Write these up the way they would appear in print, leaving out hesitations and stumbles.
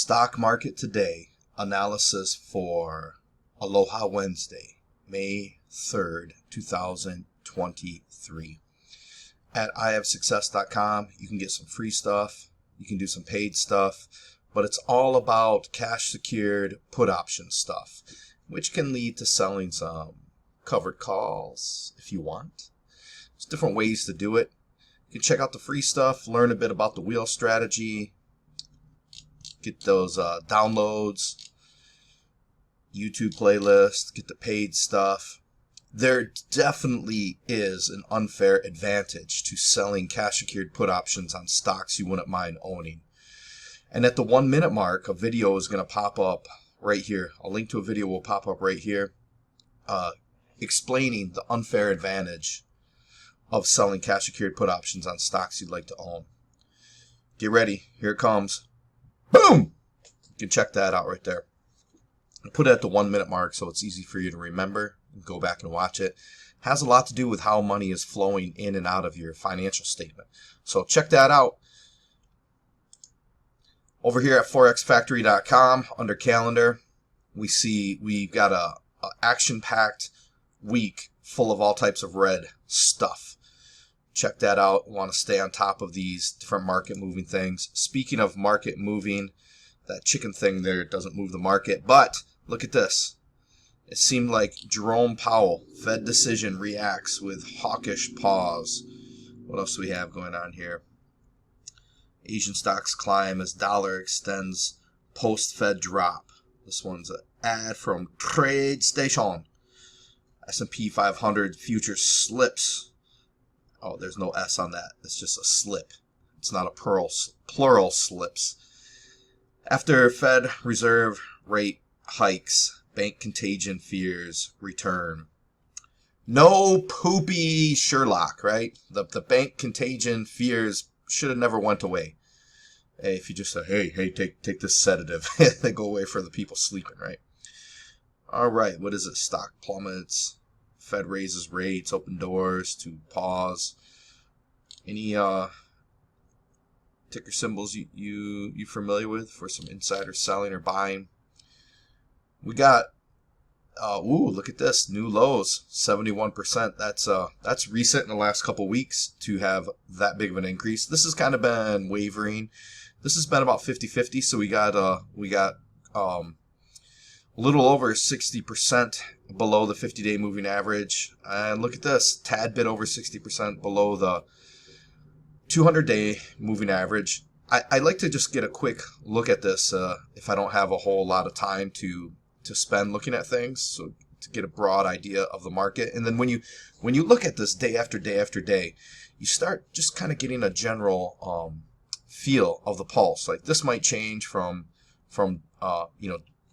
Stock market today analysis for Aloha Wednesday, May 3rd, 2023. At ihavesuccess.com, you can get some free stuff, you can do some paid stuff, but it's all about cash secured put option stuff, which can lead to selling some covered calls if you want. There's different ways to do it. You can check out the free stuff, learn a bit about the wheel strategy, get those downloads, YouTube playlist, get the paid stuff. There definitely is an unfair advantage to selling cash secured put options on stocks you wouldn't mind owning. And at the 1 minute mark, a video is going to pop up right here. A link to a video will pop up right here explaining the unfair advantage of selling cash secured put options on stocks you'd like to own. Get ready. Here it comes. Boom! You can check that out right there. I put it at the 1 minute mark so it's easy for you to remember and go back and watch it. It has a lot to do with how money is flowing in and out of your financial statement. So check that out. Over here at forexfactory.com under calendar, we see we've got a action-packed week full of all types of red stuff. Check that out. Want to stay on top of these different market moving things. Speaking of market moving, that chicken thing there doesn't move the market, but look at this. It seemed like Jerome Powell, Fed decision, reacts with hawkish pause. What else do we have going on here? Asian stocks climb as dollar extends post-Fed drop. This one's an ad from Trade Station. S&P 500 futures slips. Oh, there's no S on that. It's just a slip. It's not a plural slips. After Fed Reserve rate hikes, bank contagion fears return. No poopy Sherlock, right? The bank contagion fears should have never went away. Hey, if you just say, hey, take this sedative, they go away for the people sleeping, right? All right, what is it? Stock plummets. Fed raises rates, open doors to pause. Any ticker symbols you familiar with for some insider selling or buying? We got look at this, new lows, 71%. That's recent in the last couple weeks to have that big of an increase. This has kind of been wavering. This has been about 50-50, so we got a little over 60% below the 50-day moving average. And look at this, tad bit over 60% below the 200-day moving average. I like to just get a quick look at this if I don't have a whole lot of time to spend looking at things, so to get a broad idea of the market. And then when you look at this day after day after day, you start just kind of getting a general feel of the pulse. Like this might change from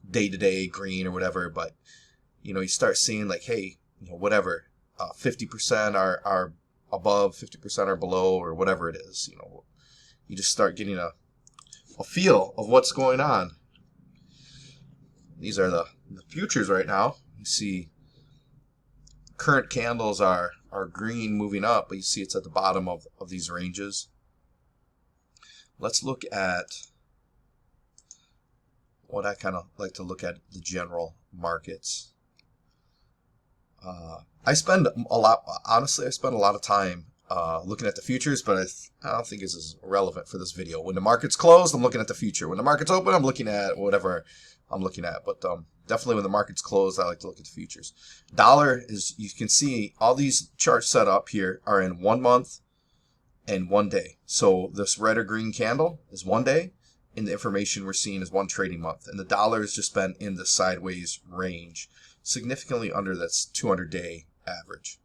day to day, green or whatever, but you start seeing like, hey, whatever, 50% are above, 50% are below, or whatever it is. You just start getting a feel of what's going on. These are the futures right now. You see current candles are green moving up, but you see it's at the bottom of these ranges. Let's look at what I kind of like to look at, the general markets. I spend a lot of time looking at the futures, but I don't think this is relevant for this video. When the market's closed, I'm looking at the future. When the market's open, I'm looking at whatever I'm looking at. But definitely when the market's closed, I like to look at the futures. Dollar is, you can see all these charts set up here are in 1 month and 1 day. So this red or green candle is 1 day, and the information we're seeing is 1 trading month. And the dollar has just been in the sideways range, significantly under that's 200-day average.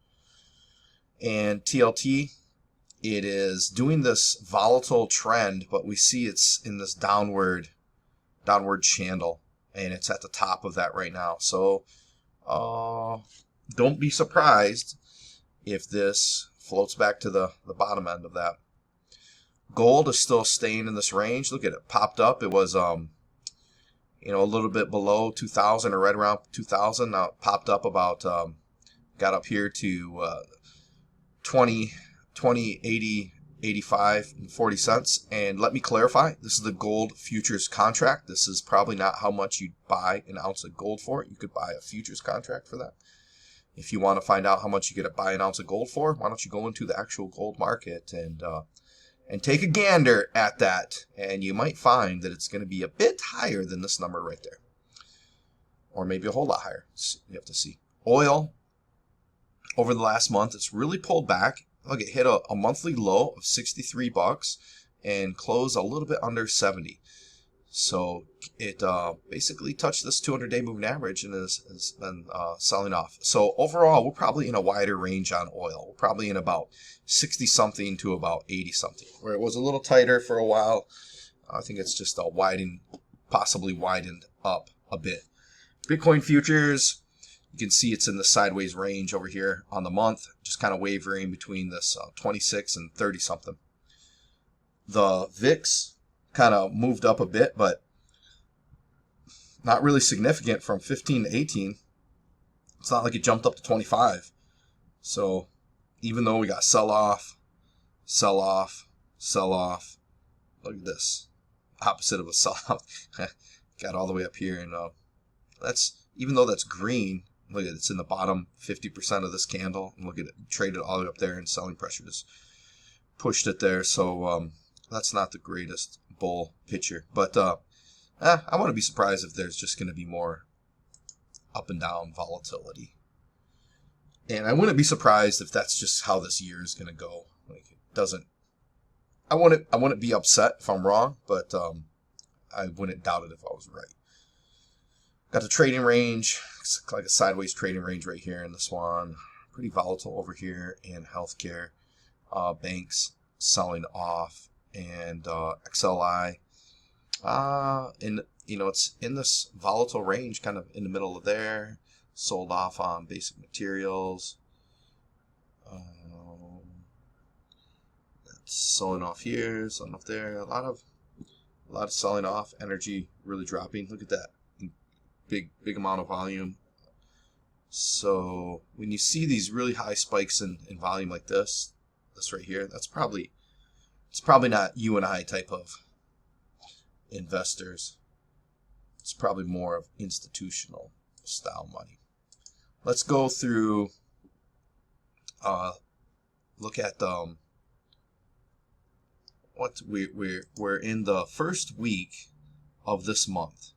And TLT, it is doing this volatile trend, but we see it's in this downward channel, and it's at the top of that right now. So don't be surprised if this floats back to the bottom end of that. Gold is still staying in this range. Look at it, popped up. It was a little bit below 2,000 or right around 2,000. Now it popped up about got up here to 2080 $85.40. And let me clarify, this is the gold futures contract. This is probably not how much you'd buy an ounce of gold for. You could buy a futures contract for that. If you want to find out how much you get to buy an ounce of gold for, why don't you go into the actual gold market and take a gander at that, and you might find that it's going to be a bit higher than this number right there, or maybe a whole lot higher. You have to see. Oil, over the last month, it's really pulled back. Look, it hit a monthly low of $63 and closed a little bit under 70. So it basically touched this 200-day moving average and has been selling off. So overall, we're probably in a wider range on oil. We're probably in about 60-something to about 80-something, where it was a little tighter for a while. I think it's just possibly widened up a bit. Bitcoin futures, you can see it's in the sideways range over here on the month, just kind of wavering between this 26 and 30-something. The VIX kind of moved up a bit, but not really significant from 15 to 18. It's not like it jumped up to 25. So even though we got sell off, look at this. Opposite of a sell off. Got all the way up here, and that's, even though that's green, look at it, it's in the bottom 50% of this candle, and look at it, traded all the way up there, and selling pressure just pushed it there. So that's not the greatest bull picture, but I wouldn't be surprised if there's just going to be more up and down volatility, and I wouldn't be surprised if that's just how this year is going to go. Like, it doesn't. I wouldn't be upset if I'm wrong, but I wouldn't doubt it if I was right. Got the trading range. It's like a sideways trading range right here in this one. Pretty volatile over here in healthcare. Banks selling off, and XLI. It's in this volatile range, kind of in the middle of there. Sold off on basic materials. That's selling off here, selling off there. A lot of selling off. Energy really dropping. Look at that. Big amount of volume. So when you see these really high spikes in volume like this right here, it's probably not you and I type of investors. It's probably more of institutional style money. Let's go through, look at what we're in the first week of this month.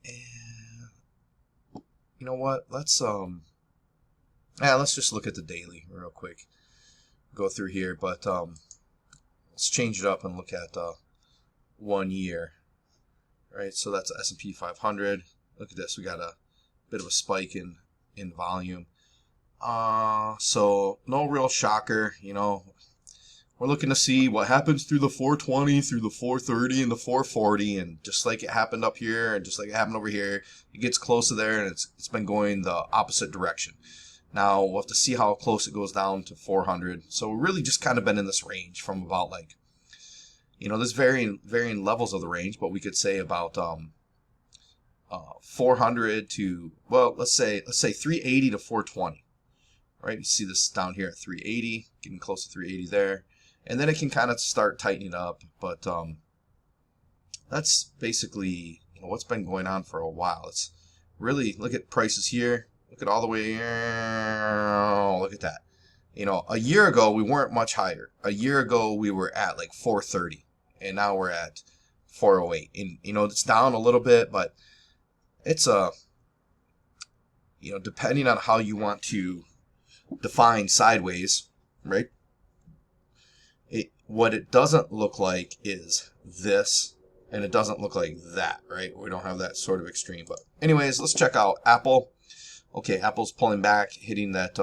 And you know what? Let's just look at the daily real quick. Go through here, but let's change it up and look at 1 year. Right, so that's S&P 500. Look at this. We got a bit of a spike in volume. So no real shocker. We're looking to see what happens through the 420, through the 430, and the 440, and just like it happened up here, and just like it happened over here, it gets close to there, and it's been going the opposite direction. Now we'll have to see how close it goes down to 400. So we've really just kind of been in this range from about there's varying levels of the range, but we could say about 400 to, well, let's say 380 to 420. Right, you see this down here at 380, getting close to 380 there, and then it can kind of start tightening up. But that's basically what's been going on for a while. It's really, look at prices here. Look at all the way here. Look at that. A year ago we weren't much higher. A year ago we were at like 430, and now we're at 408. And it's down a little bit, but it's depending on how you want to define sideways, right? What it doesn't look like is this, and it doesn't look like that, right? We don't have that sort of extreme. But anyways, let's check out Apple. Okay, Apple's pulling back, hitting that.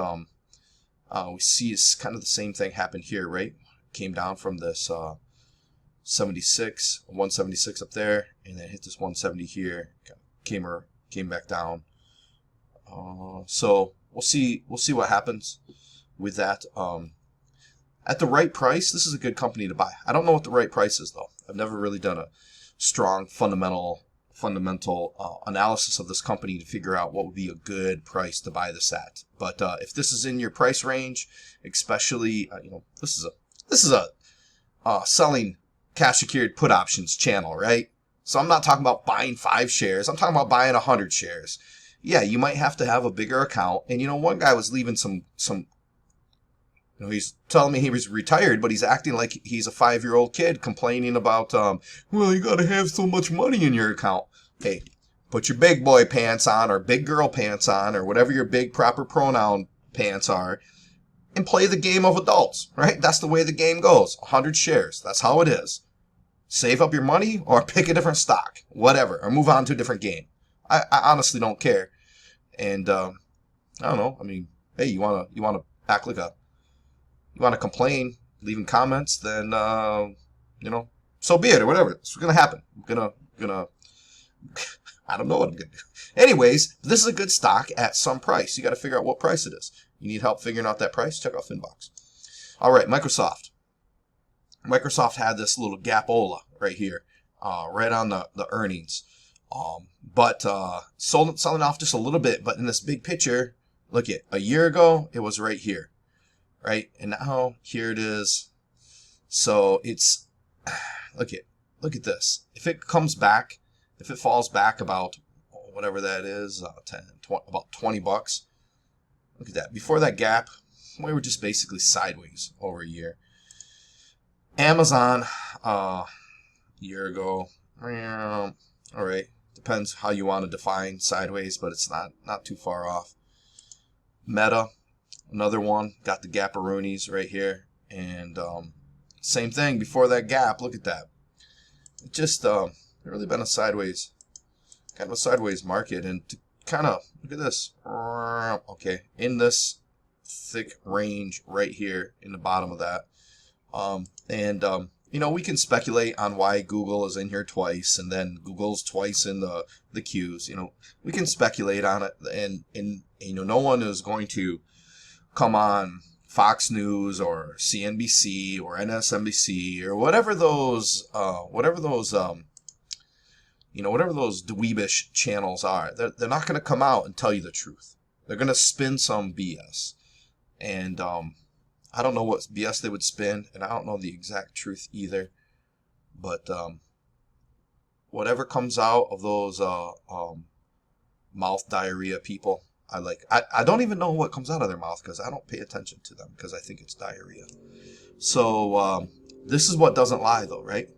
We see it's kind of the same thing happened here, right? Came down from this 176 up there, and then hit this 170 here. Came back down. So we'll see what happens with that. At the right price, this is a good company to buy. I don't know what the right price is though. I've never really done a strong fundamental fundamental analysis of this company to figure out what would be a good price to buy this at. But if this is in your price range, especially this is a selling cash secured put options channel, right? So I'm not talking about buying 5 shares. I'm talking about buying 100 shares. Yeah, you might have to have a bigger account. And one guy was leaving some. He's telling me he was retired, but he's acting like he's a 5-year-old kid complaining about, well, you got to have so much money in your account. Hey, put your big boy pants on or big girl pants on or whatever your big proper pronoun pants are and play the game of adults, right? That's the way the game goes. 100 shares. That's how it is. Save up your money or pick a different stock, whatever, or move on to a different game. I honestly don't care. And I don't know. I mean, hey, you wanna act like you want to complain, leaving comments, then so be it, or whatever. It's gonna happen. I'm gonna I don't know what I'm gonna do. Anyways, this is a good stock at some price. You got to figure out what price it is. You need help figuring out that price? Check out Finbox. All right, Microsoft. Microsoft had this little gapola right here, right on the earnings, but selling off just a little bit. But in this big picture, look at a year ago, it was right here. Right, and now here it is. So it's look at this. If it comes back, if it falls back about whatever that is, 10, 20, about $20. Look at that. Before that gap, we were just basically sideways over a year. Amazon, year ago. All right, depends how you want to define sideways, but it's not too far off. Meta. Another one, got the gaparoonies right here. And same thing before that gap. Look at that. It just really been a sideways, kind of a sideways market. And to kind of, look at this. Okay, in this thick range right here in the bottom of that. We can speculate on why Google is in here twice and then Google's twice in the Qs. We can speculate on it. And no one is going to come on Fox News or CNBC or MSNBC or whatever those dweebish channels are. They're not going to come out and tell you the truth. They're going to spin some BS. And I don't know what BS they would spin, and I don't know the exact truth either. But whatever comes out of those mouth diarrhea people, I don't even know what comes out of their mouth because I don't pay attention to them because I think it's diarrhea. So this is what doesn't lie, though, right?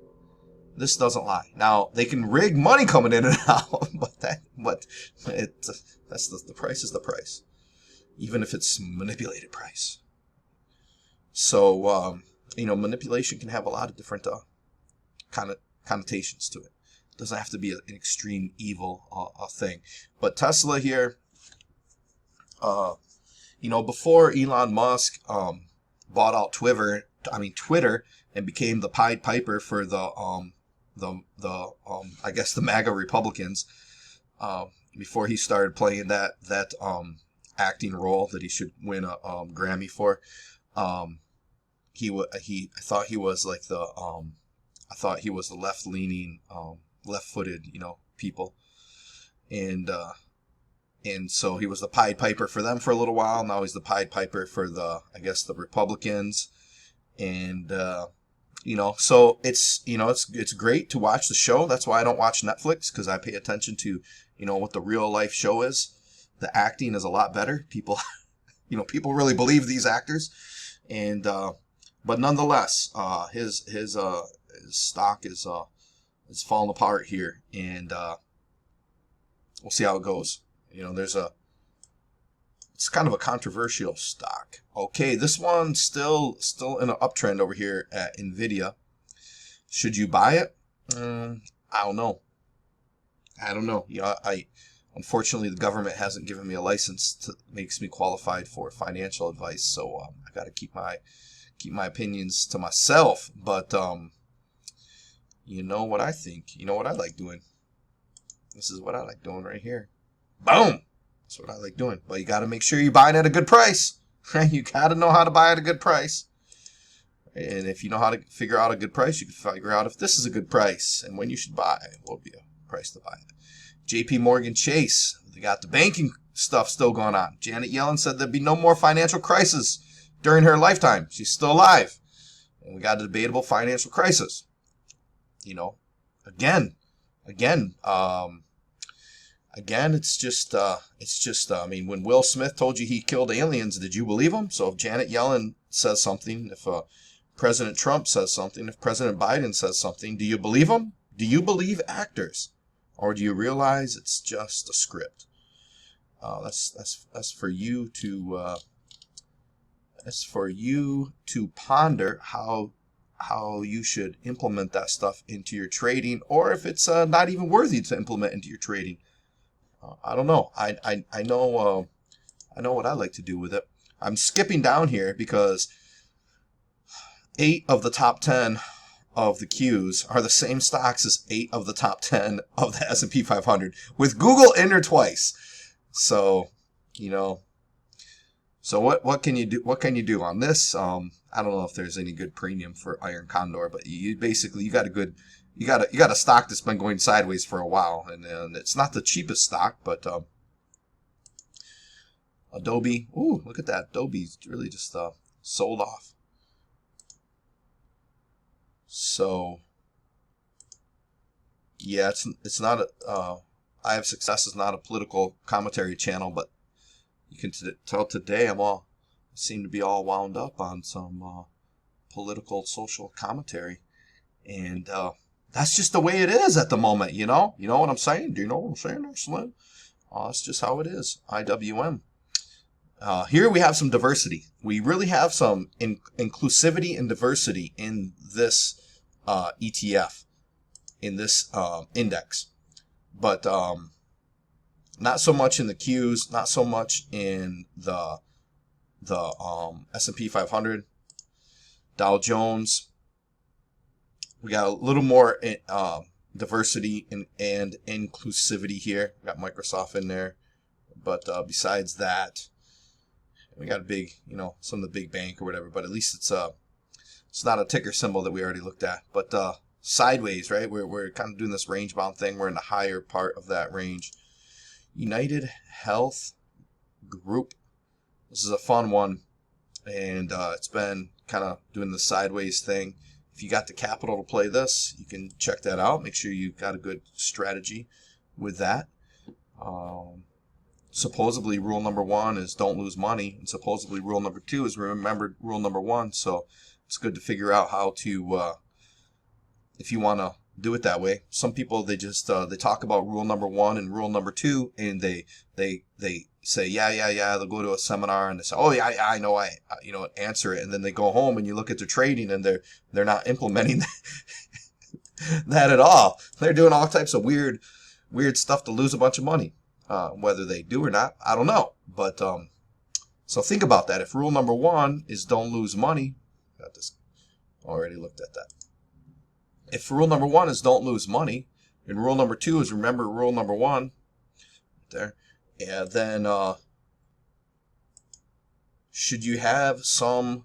This doesn't lie. Now they can rig money coming in and out, but the price is the price, even if it's manipulated price. So manipulation can have a lot of different connotations to it. It doesn't have to be an extreme evil thing. But Tesla here. Before Elon Musk bought out Twitter and became the Pied Piper for I guess the MAGA Republicans, before he started playing that acting role that he should win a Grammy for, I thought he was like I thought he was the left-leaning, left-footed, people, and so he was the Pied Piper for them for a little while. Now he's the Pied Piper for the Republicans. And, so it's great to watch the show. That's why I don't watch Netflix, because I pay attention to, what the real life show is. The acting is a lot better. People, people really believe these actors. And, but nonetheless, his stock is falling apart here. And, we'll see how it goes. It's kind of a controversial stock. Okay, this one's still in an uptrend over here at Nvidia. Should you buy it? I don't know. Unfortunately, the government hasn't given me a license that makes me qualified for financial advice, so I got to keep my opinions to myself. But you know what I think? You know what I like doing? This is what I like doing right here. Boom! That's what I like doing. But you got to make sure you're buying at a good price. Right? You got to know how to buy at a good price. And if you know how to figure out a good price, you can figure out if this is a good price and when you should buy. Will be price to buy it. JP Morgan Chase, they got the banking stuff still going on. Janet Yellen said there'd be no more financial crisis during her lifetime. She's still alive. And we got a debatable financial crisis. You know, again, it's just, I mean, when Will Smith told you he killed aliens, did you believe him? So if Janet Yellen says something, if President Trump says something, if President Biden says something, do you believe him? Do you believe actors? Or do you realize it's just a script? That's for you to ponder how you should implement that stuff into your trading, or if it's not even worthy to implement into your trading. I don't know. I know what I like to do with it. I'm skipping down here because 8 of the top 10 of the Qs are the same stocks as 8 of the top 10 of the S&P 500, with Google in there twice. So, you know, so what can you do? What can you do on this? I don't know if there's any good premium for Iron Condor, but you got a stock that's been going sideways for a while, and it's not the cheapest stock, but Adobe. Ooh, look at that! Adobe's really just sold off. So yeah, it's not a. I Have Success is not a political commentary channel, but you can tell today I seem to be all wound up on some political social commentary, and that's just the way it is at the moment. You know what I'm saying? Do you know what I'm saying there, Slim? That's just how it is. IWM. Here we have some diversity. We really have some inclusivity and diversity in this ETF, in this index. But not so much in the Qs, not so much in the S&P 500, Dow Jones. We got a little more diversity and inclusivity here. We got Microsoft in there, but besides that, we got a big, some of the big bank or whatever. But at least it's not a ticker symbol that we already looked at. But sideways, right? We're kind of doing this range bound thing. We're in the higher part of that range. United Health Group. This is a fun one, and it's been kind of doing the sideways thing. If you got the capital to play this, you can check that out. Make sure you got a good strategy with that. Supposedly rule number 1 is don't lose money, and supposedly rule number 2 is remember rule number 1. So it's good to figure out how to, if you want to do it that way. Some people, they just they talk about rule number 1 and rule number 2, and they say yeah. They'll go to a seminar and they say, oh yeah, I know, answer it, and then they go home and you look at their trading and they're not implementing that at all. They're doing all types of weird stuff to lose a bunch of money. Whether they do or not, I don't know. But so think about that. If rule number 1 is don't lose money, got this already looked at that. If rule number 1 is don't lose money, and rule number 2 is remember rule number 1, there, and then should you have some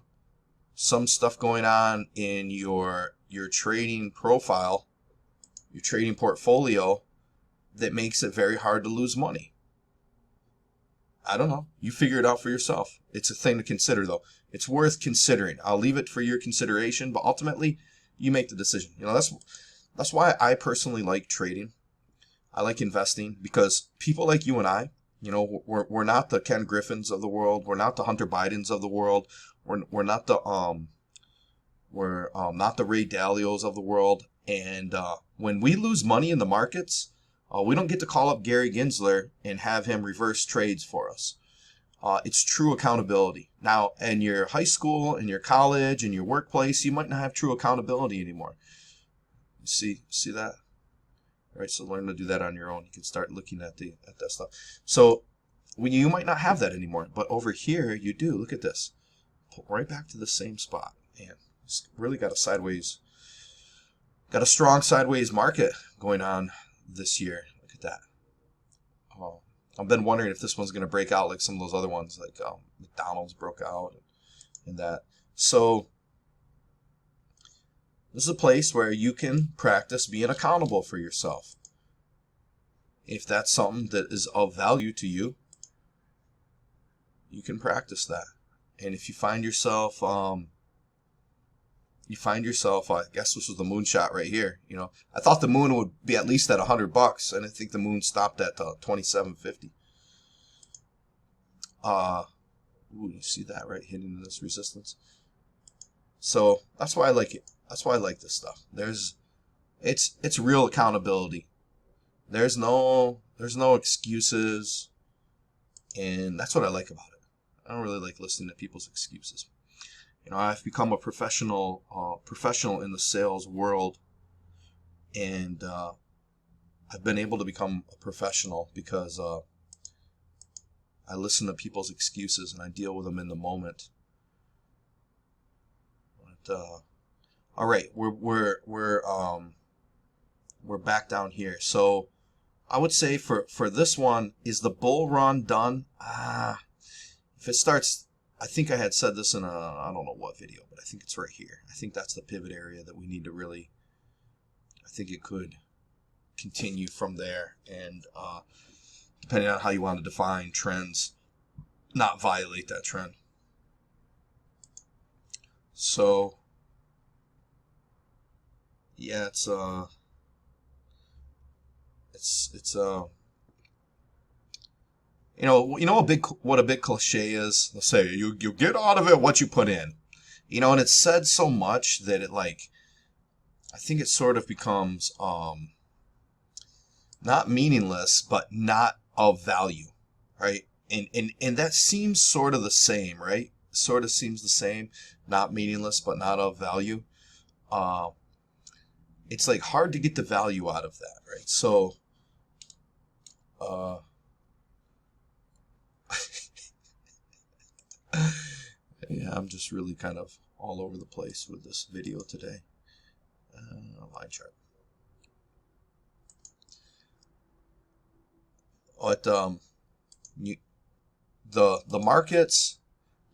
stuff going on in your trading profile, your trading portfolio, that makes it very hard to lose money? I don't know. You figure it out for yourself. It's a thing to consider, though. It's worth considering. I'll leave it for your consideration, but ultimately, you make the decision. That's why I personally like trading. I like investing, because people like you and I, we're not the Ken Griffins of the world. We're not the Hunter Bidens of the world. We're not the not the Ray Dalios of the world. And when we lose money in the markets, we don't get to call up Gary Gensler and have him reverse trades for us. It's true accountability. Now, in your high school, in your college, in your workplace, you might not have true accountability anymore. You see that? All right, so learn to do that on your own. You can start looking at that stuff. So you might not have that anymore, but over here you do. Look at this. Pull right back to the same spot. Man, it's really got a strong sideways market going on this year. Look at that. I've been wondering if this one's going to break out like some of those other ones, like McDonald's broke out and that. So this is a place where you can practice being accountable for yourself. if that's something that is of value to you, you can practice that. And if you find yourself, I guess this was the moonshot right here. You know, I thought the moon would be at least at $100, and I think the moon stopped at 27.50. Ooh, you see that right, hitting this resistance. So that's why I like it. That's why I like this stuff. It's real accountability. There's no excuses, and that's what I like about it. I don't really like listening to people's excuses. You know, I've become a professional in the sales world, and I've been able to become a professional because I listen to people's excuses and I deal with them in the moment. But, all right, we're back down here. So I would say for this one, is the bull run done? If it starts, I think I had said this in I don't know what video, but I think it's right here. I think that's the pivot area that we need to really, I think it could continue from there, and depending on how you want to define trends, not violate that trend. So yeah, it's you know what a big cliche is. They'll say you get out of it what you put in, you know, and it's said so much that it, like, I think it sort of becomes not meaningless, but not of value, right? And that seems sort of the same, right? Sort of seems the same, not meaningless, but not of value. It's like hard to get the value out of that, right? So, yeah, I'm just really kind of all over the place with this video today. Line chart. But the markets,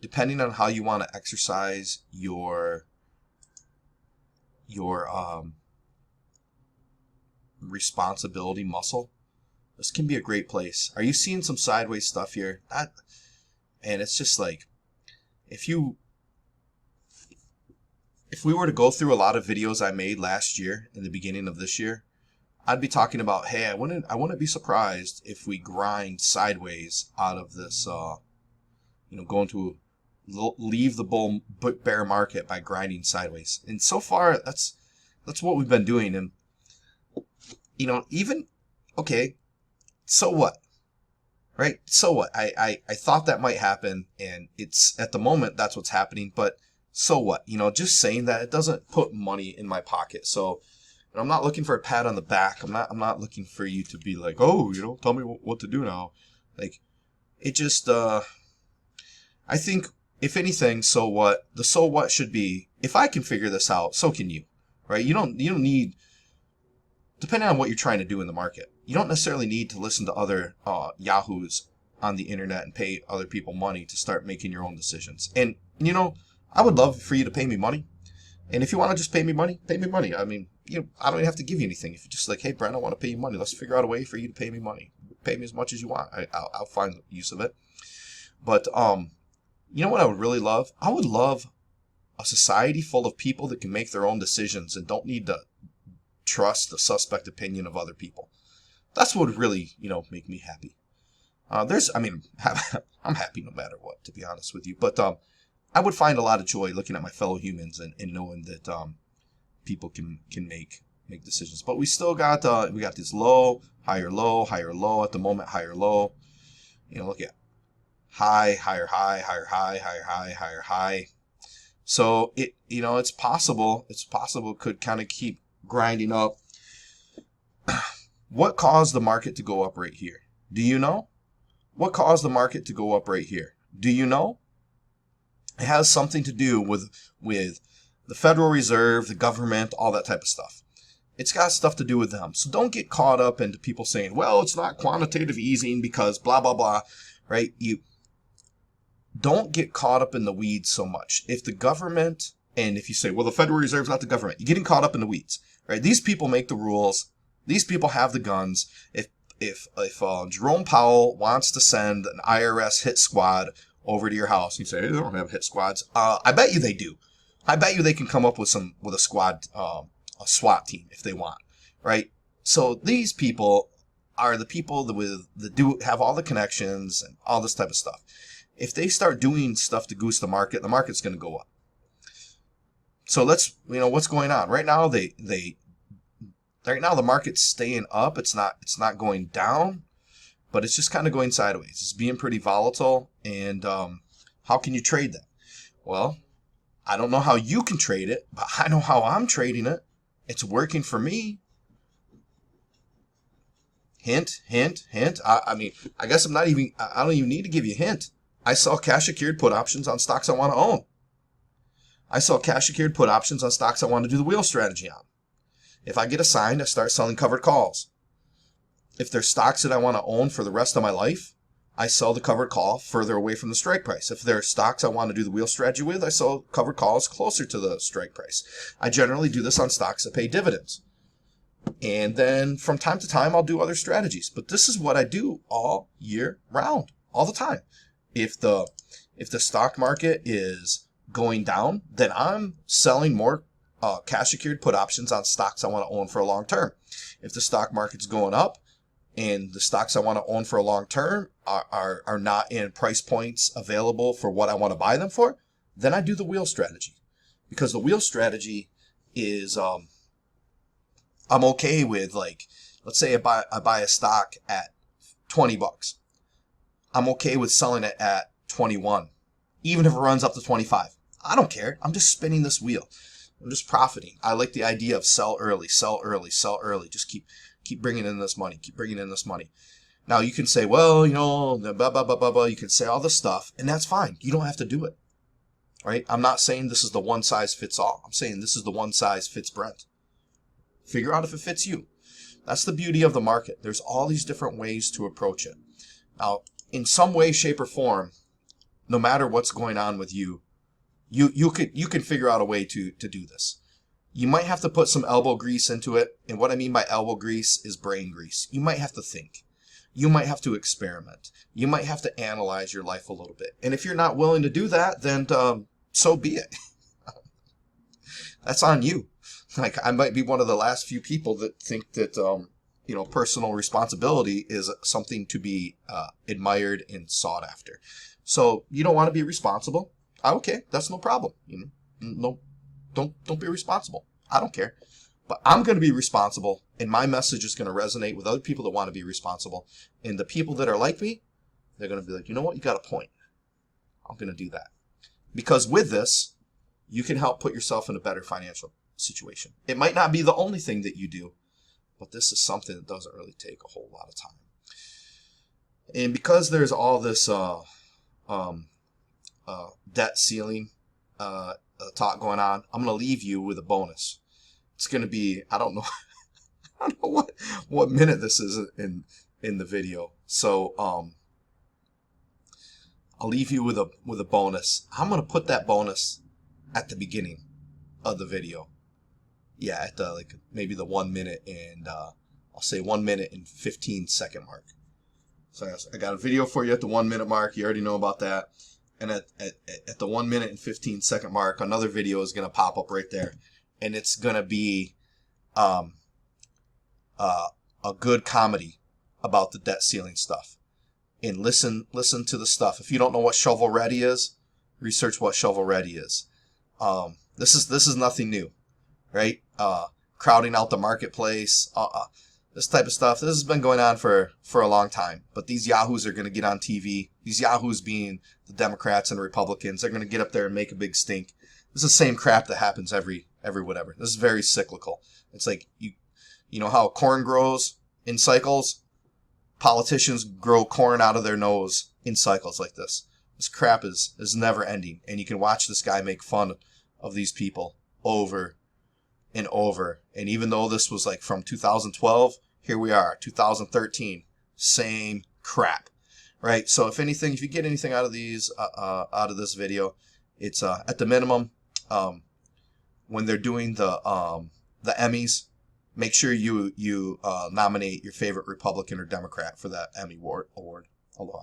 depending on how you want to exercise your responsibility muscle, this can be a great place. Are you seeing some sideways stuff here? And it's just like, if we were to go through a lot of videos I made last year in the beginning of this year, I'd be talking about, hey, I wouldn't be surprised if we grind sideways out of this, going to leave the bear market by grinding sideways. And so far, that's what we've been doing. And, okay, so what? Right? So what? I thought that might happen, and it's, at the moment, that's what's happening. But so what? Just saying that, it doesn't put money in my pocket. So I'm not looking for a pat on the back. I'm not looking for you to be like, oh, tell me what to do now. Like, it just, I think, if anything, so what? The so what should be, if I can figure this out, so can you, right? You don't need, depending on what you're trying to do in the market, you don't necessarily need to listen to other yahoos on the internet and pay other people money to start making your own decisions. And, I would love for you to pay me money. And if you want to just pay me money, pay me money. I mean, I don't even have to give you anything. If you're just like, hey, Brent, I want to pay you money. Let's figure out a way for you to pay me money. Pay me as much as you want. I'll find use of it. But, you know what I would really love? I would love a society full of people that can make their own decisions and don't need to trust the suspect opinion of other people. That's what would really, make me happy. I'm happy no matter what, to be honest with you. But I would find a lot of joy looking at my fellow humans and knowing that people can make decisions. But we still got this low, higher low at the moment, higher low. Look at high, higher high, higher high, higher high, higher high. So it's possible it could kind of keep grinding up. What caused the market to go up right here? Do you know? What caused the market to go up right here? Do you know? It has something to do with the Federal Reserve, the government, all that type of stuff. It's got stuff to do with them. So don't get caught up into people saying, well, it's not quantitative easing because blah, blah, blah, right? You don't get caught up in the weeds so much. If the government, and if you say, well, the Federal Reserve is not the government, you're getting caught up in the weeds, right? These people make the rules. These people have the guns. if Jerome Powell wants to send an IRS hit squad over to your house, you say, hey, they don't have hit squads. I bet you they do. I bet you they can come up with a squad, a SWAT team if they want, right? So these people are the people that do have all the connections and all this type of stuff. If they start doing stuff to goose the market's going to go up. So let's, what's going on right now? Right now the market's staying up. It's not going down, but it's just kind of going sideways. It's being pretty volatile. And how can you trade that? Well, I don't know how you can trade it, but I know how I'm trading it. It's working for me. Hint, hint, hint. I mean, I guess I don't even need to give you a hint. I sell cash secured put options on stocks I want to own. I sell cash secured put options on stocks I want to do the wheel strategy on. If I get assigned, I start selling covered calls. If there's stocks that I want to own for the rest of my life, I sell the covered call further away from the strike price. If there are stocks I want to do the wheel strategy with, I sell covered calls closer to the strike price. I generally do this on stocks that pay dividends. And then from time to time, I'll do other strategies. But this is what I do all year round, all the time. If the stock market is going down, then I'm selling more cash secured put options on stocks I want to own for a long term. If the stock market's going up and the stocks I want to own for a long term are not in price points available for what I want to buy them for, then I do the wheel strategy. Because the wheel strategy is, I'm okay with, like, let's say I buy a stock at $20. I'm okay with selling it at 21, even if it runs up to 25. I don't care. I'm just spinning this wheel. I'm just profiting. I like the idea of sell early, sell early, sell early. Just keep bringing in this money, keep bringing in this money. Now you can say, well, blah, blah, blah, blah, blah. You can say all this stuff, and that's fine. You don't have to do it, right? I'm not saying this is the one size fits all. I'm saying this is the one size fits Brent. Figure out if it fits you. That's the beauty of the market. There's all these different ways to approach it. Now, in some way, shape, or form, no matter what's going on with you, you can figure out a way to do this. You might have to put some elbow grease into it. And what I mean by elbow grease is brain grease. You might have to think. You might have to experiment. You might have to analyze your life a little bit. And if you're not willing to do that, then so be it. That's on you. Like, I might be one of the last few people that think that, personal responsibility is something to be admired and sought after. So you don't want to be responsible. Okay, that's no problem. No, don't be responsible. I don't care. But I'm going to be responsible, and my message is going to resonate with other people that want to be responsible. And the people that are like me, they're going to be like, you know what? You got a point. I'm going to do that. Because with this, you can help put yourself in a better financial situation. It might not be the only thing that you do, but this is something that doesn't really take a whole lot of time. And because there's all this debt ceiling talk going on, I'm going to leave you with a bonus. It's going to be, I don't know what minute this is in the video. So I'll leave you with a bonus. I'm going to put that bonus at the beginning of the video. Yeah, at the maybe the 1 minute and I'll say 1 minute and 15 second mark. So I got a video for you at the 1 minute mark. You already know about that. And at the 1 minute and 15 second mark, another video is going to pop up right there. And it's going to be a good comedy about the debt ceiling stuff. And listen to the stuff. If you don't know what shovel ready is, research what shovel ready is. This is nothing new, right? Crowding out the marketplace, this type of stuff. This has been going on for a long time. But these yahoos are going to get on TV. These yahoos being the Democrats and the Republicans, they're going to get up there and make a big stink. This is the same crap that happens every whatever. This is very cyclical. It's like you know how corn grows in cycles? Politicians grow corn out of their nose in cycles like this. This crap is never ending. And you can watch this guy make fun of these people over and over. And even though this was like from 2012, here we are, 2013, same crap, right? So if you get anything out of these, out of this video, it's at the minimum, when they're doing the Emmys, make sure you nominate your favorite Republican or Democrat for that Emmy award. Aloha.